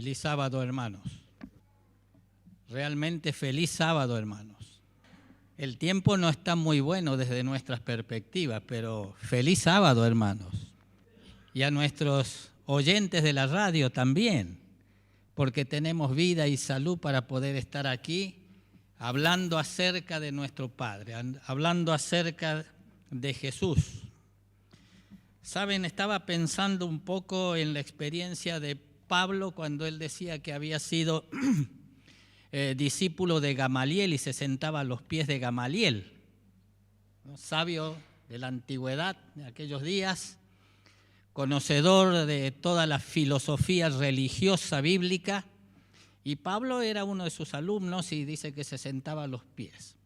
Feliz sábado, hermanos. Realmente feliz sábado, hermanos. El tiempo no está muy bueno desde nuestras perspectivas, pero feliz sábado, hermanos. Y a nuestros oyentes de la radio también, porque tenemos vida y salud para poder estar aquí hablando acerca de nuestro Padre, hablando acerca de Jesús. Saben, estaba pensando un poco en la experiencia de Pablo cuando él decía que había sido discípulo de Gamaliel y se sentaba a los pies de Gamaliel, ¿no? Sabio de la antigüedad, de aquellos días, conocedor de toda la filosofía religiosa bíblica, y Pablo era uno de sus alumnos y dice que se sentaba a los pies.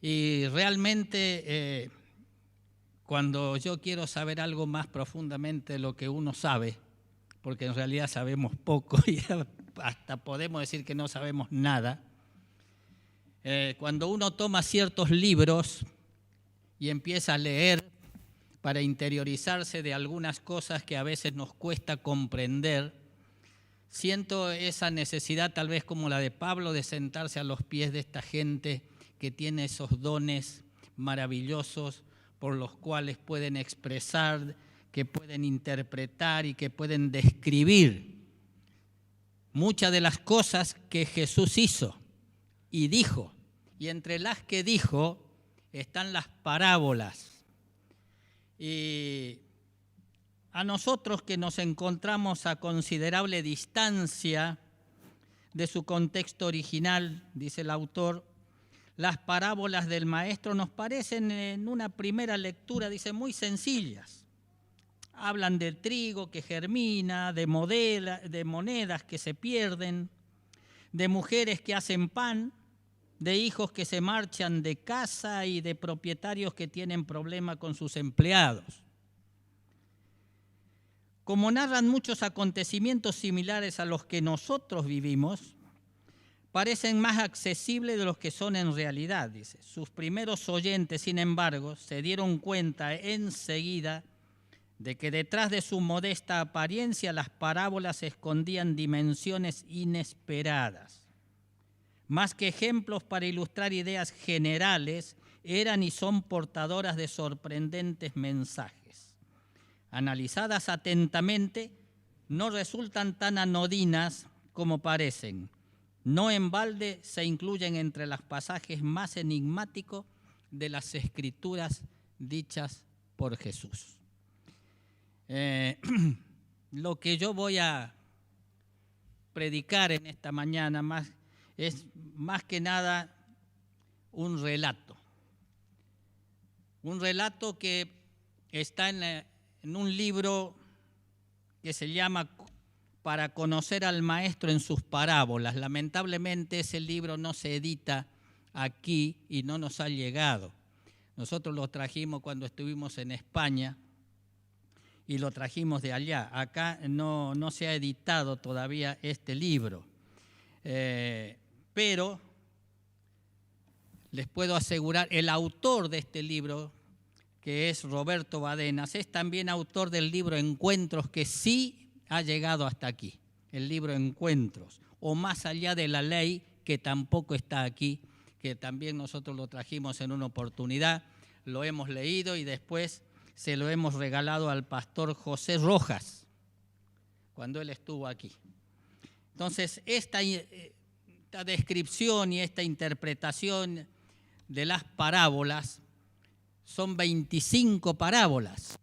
Y realmente cuando yo quiero saber algo más profundamente de lo que uno sabe, porque en realidad sabemos poco y hasta podemos decir que no sabemos nada, cuando uno toma ciertos libros y empieza a leer para interiorizarse de algunas cosas que a veces nos cuesta comprender, siento esa necesidad, tal vez como la de Pablo, de sentarse a los pies de esta gente que tiene esos dones maravillosos por los cuales pueden expresar, que pueden interpretar y que pueden describir muchas de las cosas que Jesús hizo y dijo. Y entre las que dijo están las parábolas. Y a nosotros que nos encontramos a considerable distancia de su contexto original, dice el autor, las parábolas del maestro nos parecen en una primera lectura, dice, muy sencillas. Hablan del trigo que germina, de monedas que se pierden, de mujeres que hacen pan, de hijos que se marchan de casa y de propietarios que tienen problemas con sus empleados. Como narran muchos acontecimientos similares a los que nosotros vivimos, parecen más accesibles de los que son en realidad, dice. Sus primeros oyentes, sin embargo, se dieron cuenta enseguida de que detrás de su modesta apariencia las parábolas escondían dimensiones inesperadas. Más que ejemplos para ilustrar ideas generales, eran y son portadoras de sorprendentes mensajes. Analizadas atentamente, no resultan tan anodinas como parecen. No en balde se incluyen entre los pasajes más enigmáticos de las Escrituras dichas por Jesús. Lo que yo voy a predicar en esta mañana es más que nada un relato. Un relato que está en un libro que se llama Para conocer al maestro en sus parábolas. Lamentablemente ese libro no se edita aquí y no nos ha llegado. Nosotros lo trajimos cuando estuvimos en España y lo trajimos de allá. Acá no se ha editado todavía este libro. Pero les puedo asegurar, el autor de este libro, que es Roberto Badenas, es también autor del libro Encuentros, que sí ha llegado hasta aquí, el libro Encuentros, o Más allá de la ley, que tampoco está aquí, que también nosotros lo trajimos en una oportunidad, lo hemos leído y después se lo hemos regalado al pastor José Rojas, cuando él estuvo aquí. Entonces, esta descripción y esta interpretación de las parábolas son 25 parábolas.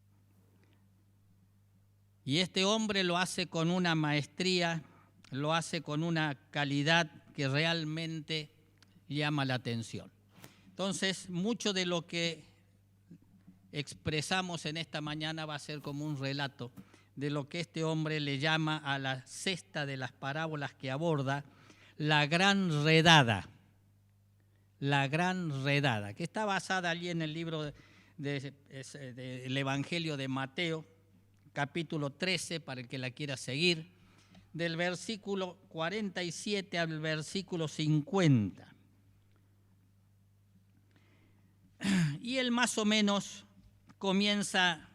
Y este hombre lo hace con una maestría, lo hace con una calidad que realmente llama la atención. Entonces, mucho de lo que expresamos en esta mañana va a ser como un relato de lo que este hombre le llama a la sexta de las parábolas que aborda, la gran redada, que está basada allí en el libro del Evangelio de Mateo, capítulo 13, para el que la quiera seguir, del versículo 47 al versículo 50. Y él más o menos comienza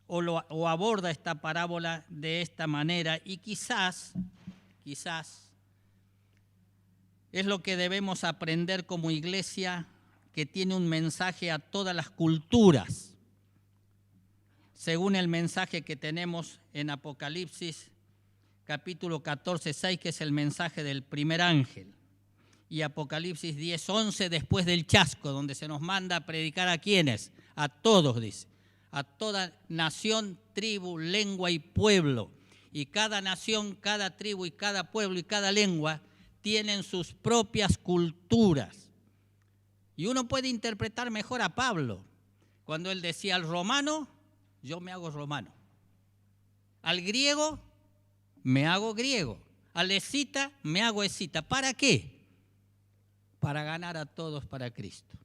o aborda esta parábola de esta manera, y quizás quizás, es lo que debemos aprender como iglesia que tiene un mensaje a todas las culturas, según el mensaje que tenemos en Apocalipsis capítulo 14, 6, que es el mensaje del primer ángel, y Apocalipsis 10, 11, después del chasco, donde se nos manda a predicar a ¿quiénes? A todos, dice, a toda nación, tribu, lengua y pueblo. Y cada nación, cada tribu y cada pueblo y cada lengua tienen sus propias culturas. Y uno puede interpretar mejor a Pablo cuando él decía al romano, yo me hago romano. Al griego, me hago griego. Al escita, me hago escita. ¿Para qué? Para ganar a todos para Cristo.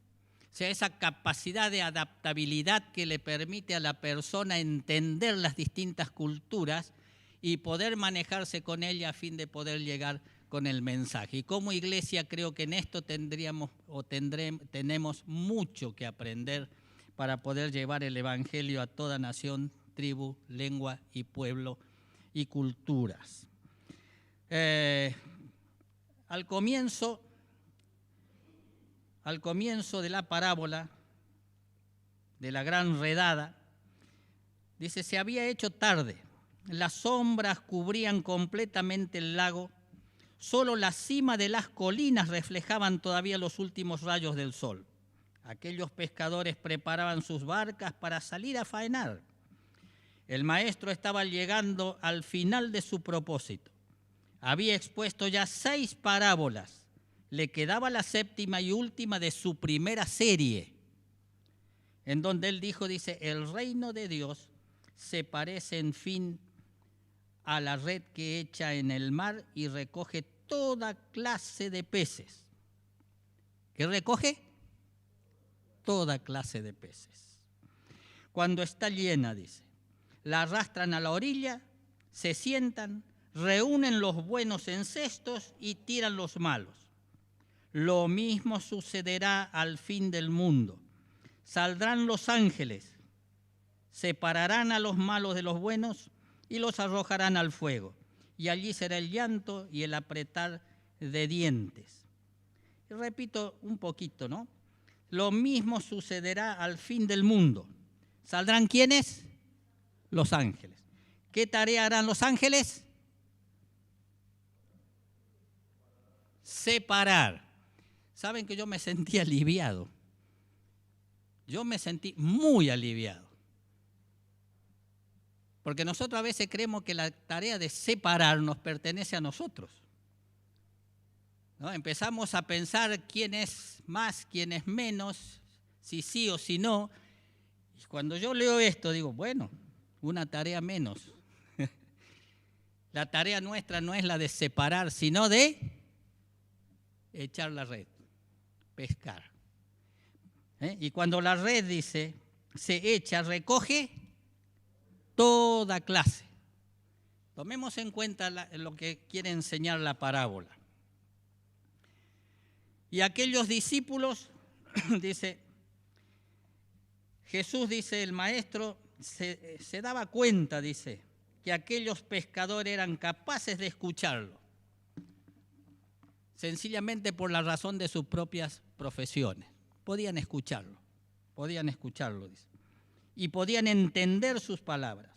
O sea, esa capacidad de adaptabilidad que le permite a la persona entender las distintas culturas y poder manejarse con ella a fin de poder llegar con el mensaje. Y como iglesia creo que en esto tenemos mucho que aprender para poder llevar el evangelio a toda nación, tribu, lengua y pueblo y culturas. Al comienzo de la parábola de la gran redada, dice, se había hecho tarde, las sombras cubrían completamente el lago, solo la cima de las colinas reflejaban todavía los últimos rayos del sol. Aquellos pescadores preparaban sus barcas para salir a faenar. El maestro estaba llegando al final de su propósito. Había expuesto ya 6 parábolas. Le quedaba la 7ª y última de su primera serie, en donde él dice, el reino de Dios se parece en fin a la red que echa en el mar y recoge toda clase de peces. ¿Qué recoge? Toda clase de peces. Cuando está llena, dice, la arrastran a la orilla, se sientan, reúnen los buenos en cestos y tiran los malos. Lo mismo sucederá al fin del mundo. Saldrán los ángeles, separarán a los malos de los buenos y los arrojarán al fuego. Y allí será el llanto y el apretar de dientes. Y repito un poquito, ¿no? Lo mismo sucederá al fin del mundo. ¿Saldrán quiénes? Los ángeles. ¿Qué tarea harán los ángeles? Separar. Saben que yo me sentí aliviado. Yo me sentí muy aliviado. Porque nosotros a veces creemos que la tarea de separar nos pertenece a nosotros, ¿no? Empezamos a pensar quién es más, quién es menos, si sí o si no. Y cuando yo leo esto digo, bueno, una tarea menos. La tarea nuestra no es la de separar, sino de echar la red, pescar. Y cuando la red, dice, se echa, recoge toda clase. Tomemos en cuenta lo que quiere enseñar la parábola. Y aquellos discípulos, dice, Jesús, dice, el maestro, se daba cuenta, dice, que aquellos pescadores eran capaces de escucharlo, sencillamente por la razón de sus propias profesiones. Podían escucharlo, dice, y podían entender sus palabras.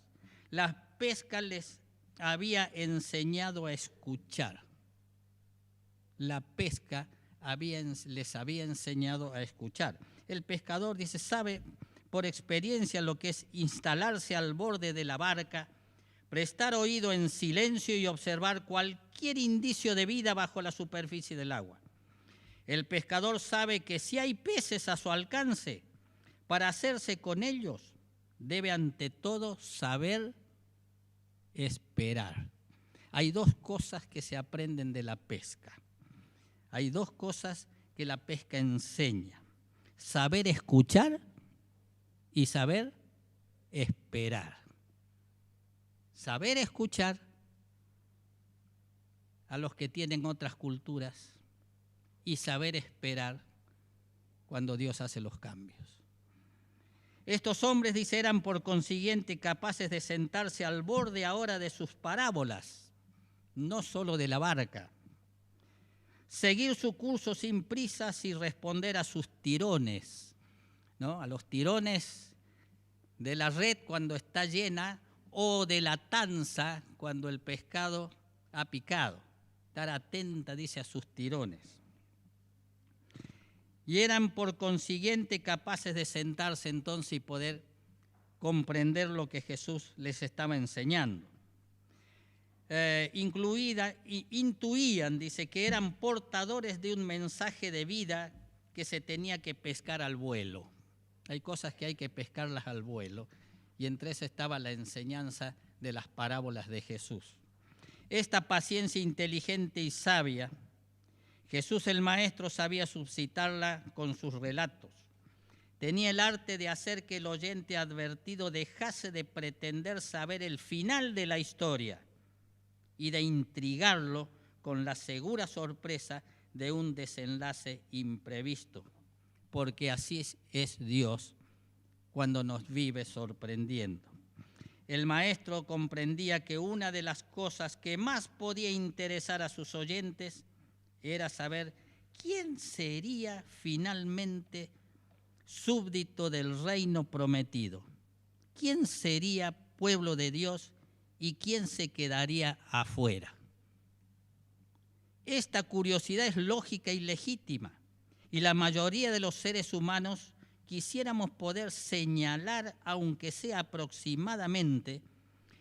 La pesca les había enseñado a escuchar. La pesca les había enseñado a escuchar. El pescador, dice, sabe por experiencia lo que es instalarse al borde de la barca, prestar oído en silencio y observar cualquier indicio de vida bajo la superficie del agua. El pescador sabe que si hay peces a su alcance, para hacerse con ellos, debe ante todo saber esperar. Hay 2 cosas que se aprenden de la pesca. Hay 2 cosas que la pesca enseña: saber escuchar y saber esperar. Saber escuchar a los que tienen otras culturas y saber esperar cuando Dios hace los cambios. Estos hombres, dice, eran por consiguiente capaces de sentarse al borde ahora de sus parábolas no solo de la barca. Seguir su curso sin prisas y responder a sus tirones, ¿no? A los tirones de la red cuando está llena o de la tanza cuando el pescado ha picado. Estar atenta, dice, a sus tirones. Y eran por consiguiente capaces de sentarse entonces y poder comprender lo que Jesús les estaba enseñando. Intuían, dice, que eran portadores de un mensaje de vida que se tenía que pescar al vuelo. Hay cosas que hay que pescarlas al vuelo, y entre esas estaba la enseñanza de las parábolas de Jesús. Esta paciencia inteligente y sabia, Jesús el Maestro sabía suscitarla con sus relatos. Tenía el arte de hacer que el oyente advertido dejase de pretender saber el final de la historia y de intrigarlo con la segura sorpresa de un desenlace imprevisto, porque así es Dios cuando nos vive sorprendiendo. El maestro comprendía que una de las cosas que más podía interesar a sus oyentes era saber quién sería finalmente súbdito del reino prometido, quién sería pueblo de Dios y quién se quedaría afuera. Esta curiosidad es lógica y legítima, y la mayoría de los seres humanos quisiéramos poder señalar, aunque sea aproximadamente,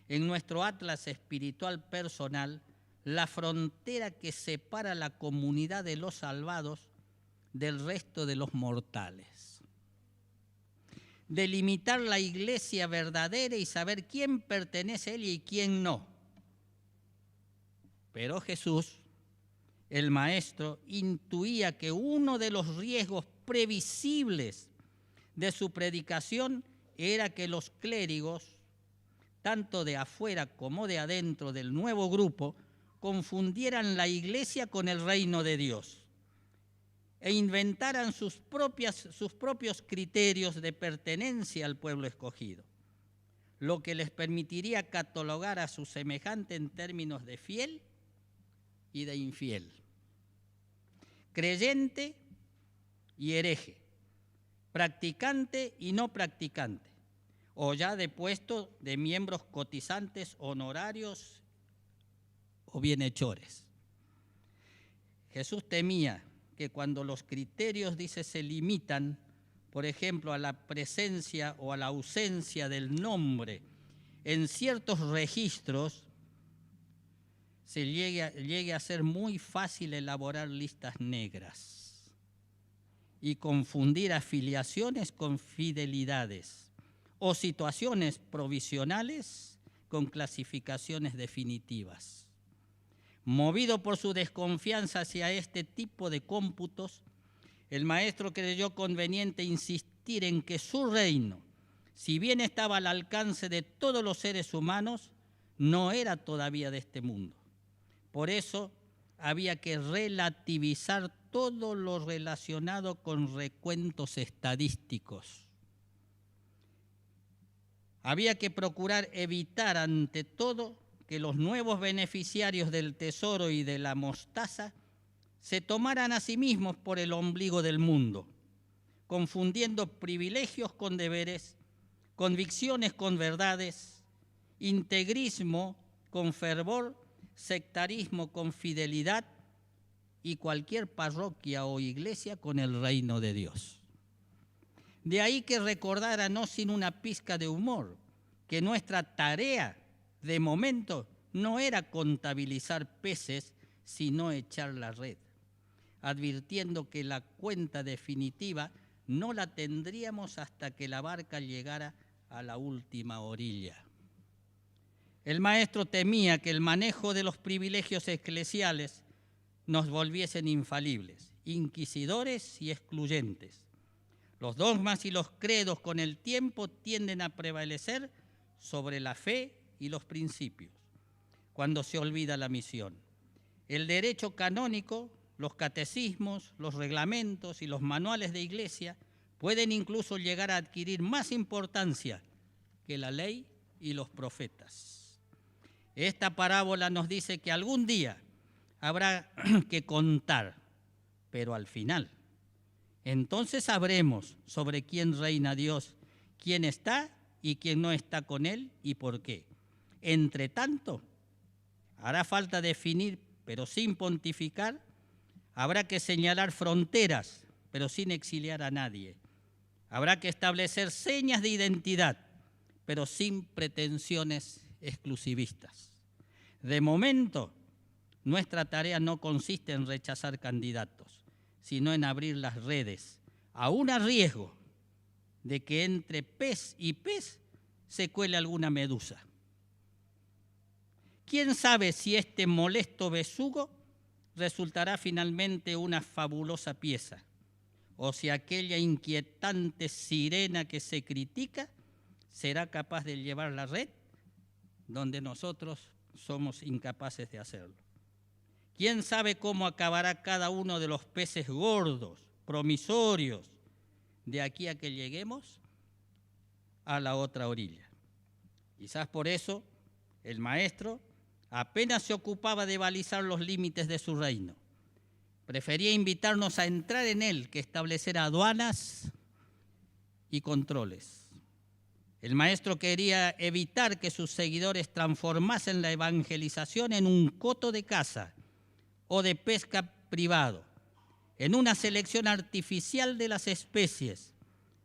en nuestro atlas espiritual personal, la frontera que separa la comunidad de los salvados del resto de los mortales. Delimitar la iglesia verdadera y saber quién pertenece a ella y quién no. Pero Jesús, el Maestro, intuía que uno de los riesgos previsibles de su predicación era que los clérigos, tanto de afuera como de adentro del nuevo grupo, confundieran la iglesia con el reino de Dios e inventaran sus propios criterios de pertenencia al pueblo escogido, lo que les permitiría catalogar a su semejante en términos de fiel y de infiel, creyente y hereje, practicante y no practicante, o ya de puesto de miembros cotizantes, honorarios o bienhechores. Jesús temía que cuando los criterios, dice, se limitan, por ejemplo, a la presencia o a la ausencia del nombre en ciertos registros, se llegue a ser muy fácil elaborar listas negras y confundir afiliaciones con fidelidades o situaciones provisionales con clasificaciones definitivas. Movido por su desconfianza hacia este tipo de cómputos, el maestro creyó conveniente insistir en que su reino, si bien estaba al alcance de todos los seres humanos, no era todavía de este mundo. Por eso había que relativizar todo lo relacionado con recuentos estadísticos. Había que procurar evitar ante todo que los nuevos beneficiarios del tesoro y de la mostaza se tomaran a sí mismos por el ombligo del mundo, confundiendo privilegios con deberes, convicciones con verdades, integrismo con fervor, sectarismo con fidelidad y cualquier parroquia o iglesia con el reino de Dios. De ahí que recordara, no sin una pizca de humor, que nuestra tarea de momento no era contabilizar peces, sino echar la red, advirtiendo que la cuenta definitiva no la tendríamos hasta que la barca llegara a la última orilla. El maestro temía que el manejo de los privilegios eclesiales nos volviesen infalibles, inquisidores y excluyentes. Los dogmas y los credos con el tiempo tienden a prevalecer sobre la fe y los principios, cuando se olvida la misión. El derecho canónico, los catecismos, los reglamentos y los manuales de iglesia pueden incluso llegar a adquirir más importancia que la ley y los profetas. Esta parábola nos dice que algún día habrá que contar, pero al final. Entonces sabremos sobre quién reina Dios, quién está y quién no está con Él y por qué. Entre tanto, hará falta definir, pero sin pontificar. Habrá que señalar fronteras, pero sin exiliar a nadie. Habrá que establecer señas de identidad, pero sin pretensiones exclusivistas. De momento, nuestra tarea no consiste en rechazar candidatos, sino en abrir las redes, aún a riesgo de que entre pez y pez se cuele alguna medusa. ¿Quién sabe si este molesto besugo resultará finalmente una fabulosa pieza, o si aquella inquietante sirena que se critica será capaz de llevar la red donde nosotros somos incapaces de hacerlo? ¿Quién sabe cómo acabará cada uno de los peces gordos, promisorios, de aquí a que lleguemos a la otra orilla? Quizás por eso el maestro apenas se ocupaba de balizar los límites de su reino. Prefería invitarnos a entrar en él que establecer aduanas y controles. El maestro quería evitar que sus seguidores transformasen la evangelización en un coto de caza o de pesca privado, en una selección artificial de las especies,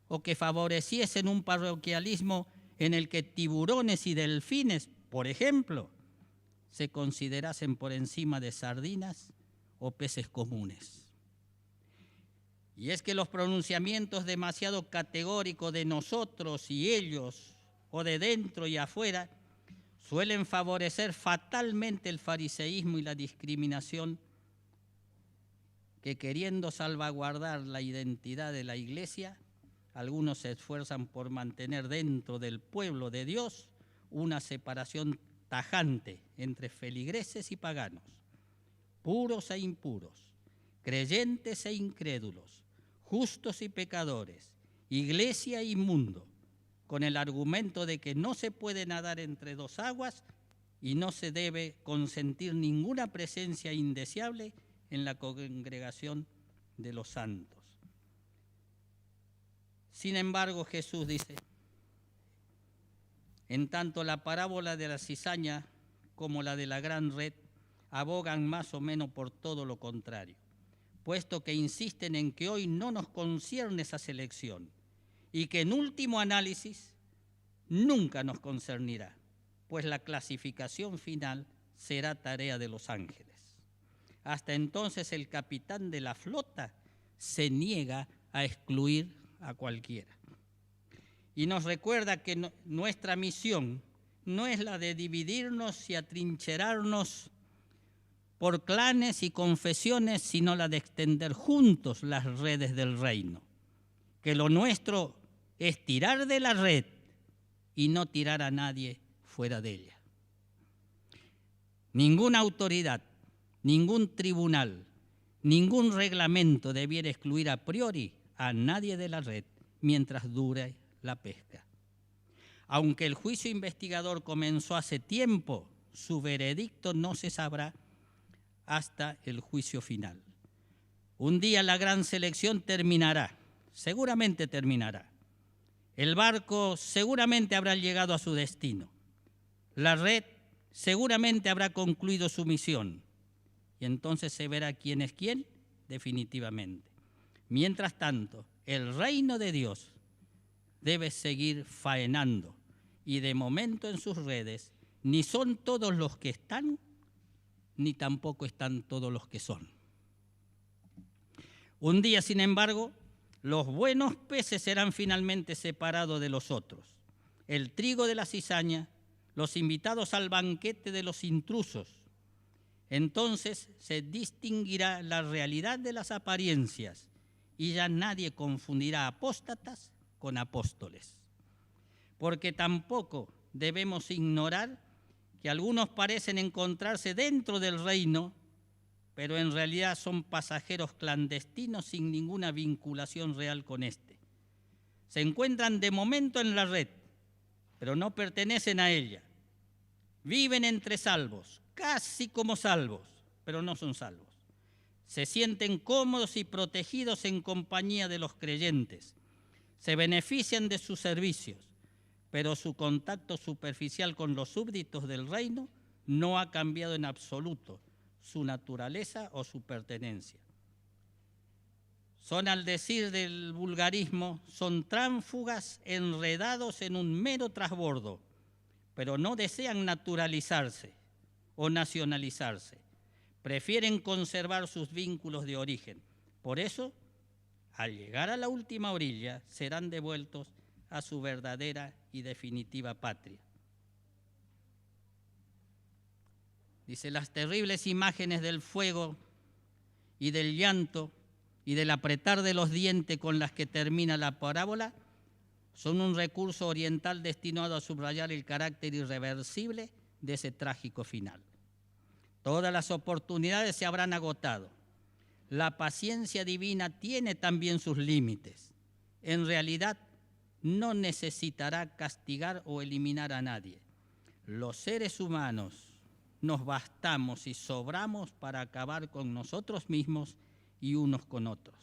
o que favoreciesen un parroquialismo en el que tiburones y delfines, por ejemplo, se considerasen por encima de sardinas o peces comunes. Y es que los pronunciamientos demasiado categóricos de nosotros y ellos, o de dentro y afuera, suelen favorecer fatalmente el fariseísmo y la discriminación que, queriendo salvaguardar la identidad de la Iglesia, algunos se esfuerzan por mantener dentro del pueblo de Dios una separación tajante entre feligreses y paganos, puros e impuros, creyentes e incrédulos, justos y pecadores, iglesia y mundo, con el argumento de que no se puede nadar entre dos aguas y no se debe consentir ninguna presencia indeseable en la congregación de los santos. Sin embargo, Jesús dice: en tanto la parábola de la cizaña como la de la gran red abogan más o menos por todo lo contrario, puesto que insisten en que hoy no nos concierne esa selección y que en último análisis nunca nos concernirá, pues la clasificación final será tarea de los ángeles. Hasta entonces el capitán de la flota se niega a excluir a cualquiera. Y nos recuerda que nuestra misión no es la de dividirnos y atrincherarnos por clanes y confesiones, sino la de extender juntos las redes del reino. Que lo nuestro es tirar de la red y no tirar a nadie fuera de ella. Ninguna autoridad, ningún tribunal, ningún reglamento debiera excluir a priori a nadie de la red mientras dure la pesca. Aunque el juicio investigador comenzó hace tiempo, su veredicto no se sabrá hasta el juicio final. Un día la gran selección terminará, seguramente terminará. El barco seguramente habrá llegado a su destino. La red seguramente habrá concluido su misión. Y entonces se verá quién es quién definitivamente. Mientras tanto, el reino de Dios debe seguir faenando, y de momento en sus redes ni son todos los que están, ni tampoco están todos los que son. Un día, sin embargo, los buenos peces serán finalmente separados de los otros, el trigo de la cizaña, los invitados al banquete de los intrusos. Entonces se distinguirá la realidad de las apariencias y ya nadie confundirá apóstatas con apóstoles. Porque tampoco debemos ignorar que algunos parecen encontrarse dentro del reino, pero en realidad son pasajeros clandestinos sin ninguna vinculación real con éste. Se encuentran de momento en la red, pero no pertenecen a ella. Viven entre salvos, casi como salvos, pero no son salvos. Se sienten cómodos y protegidos en compañía de los creyentes. Se benefician de sus servicios, pero su contacto superficial con los súbditos del reino no ha cambiado en absoluto su naturaleza o su pertenencia. Son, al decir del vulgarismo, son tránsfugas enredados en un mero trasbordo, pero no desean naturalizarse o nacionalizarse. Prefieren conservar sus vínculos de origen. Por eso, al llegar a la última orilla, serán devueltos a su verdadera y definitiva patria. Dice, las terribles imágenes del fuego y del llanto y del apretar de los dientes con las que termina la parábola son un recurso oriental destinado a subrayar el carácter irreversible de ese trágico final. Todas las oportunidades se habrán agotado. La paciencia divina tiene también sus límites. En realidad, no necesitará castigar o eliminar a nadie. Los seres humanos nos bastamos y sobramos para acabar con nosotros mismos y unos con otros.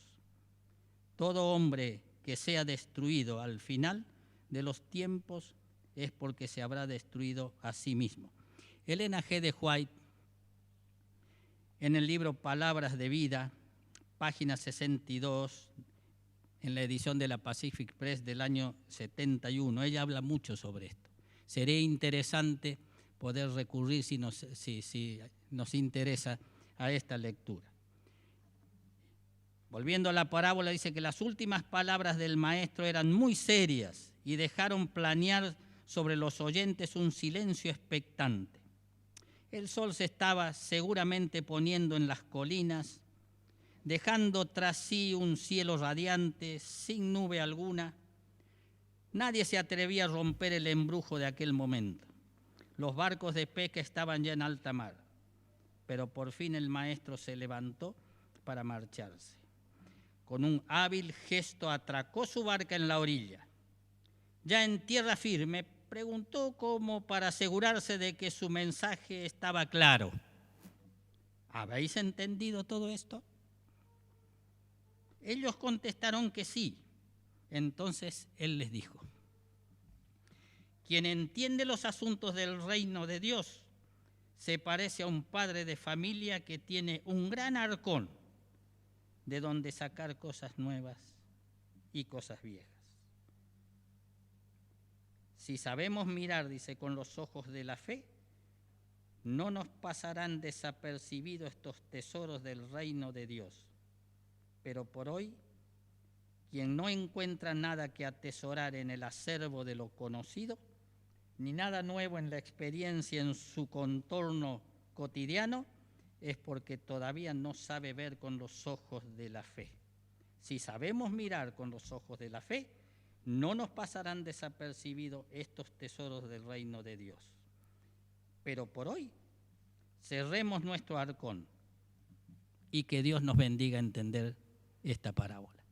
Todo hombre que sea destruido al final de los tiempos es porque se habrá destruido a sí mismo. Elena G. de White, en el libro Palabras de Vida, página 62, en la edición de la Pacific Press del año 71, ella habla mucho sobre esto. Sería interesante poder recurrir, si nos interesa, a esta lectura. Volviendo a la parábola, dice que las últimas palabras del maestro eran muy serias y dejaron planear sobre los oyentes un silencio expectante. El sol se estaba seguramente poniendo en las colinas, dejando tras sí un cielo radiante, sin nube alguna. Nadie se atrevía a romper el embrujo de aquel momento. Los barcos de pesca estaban ya en alta mar, pero por fin el maestro se levantó para marcharse. Con un hábil gesto atracó su barca en la orilla. Ya en tierra firme, preguntó como para asegurarse de que su mensaje estaba claro. ¿Habéis entendido todo esto? Ellos contestaron que sí. Entonces él les dijo: quien entiende los asuntos del reino de Dios se parece a un padre de familia que tiene un gran arcón de donde sacar cosas nuevas y cosas viejas. Si sabemos mirar, dice, con los ojos de la fe, no nos pasarán desapercibidos estos tesoros del reino de Dios. Pero por hoy, quien no encuentra nada que atesorar en el acervo de lo conocido, ni nada nuevo en la experiencia en su contorno cotidiano, es porque todavía no sabe ver con los ojos de la fe. Si sabemos mirar con los ojos de la fe, no nos pasarán desapercibidos estos tesoros del reino de Dios. Pero por hoy, cerremos nuestro arcón y que Dios nos bendiga a entender esta parábola.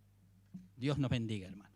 Dios nos bendiga, hermano.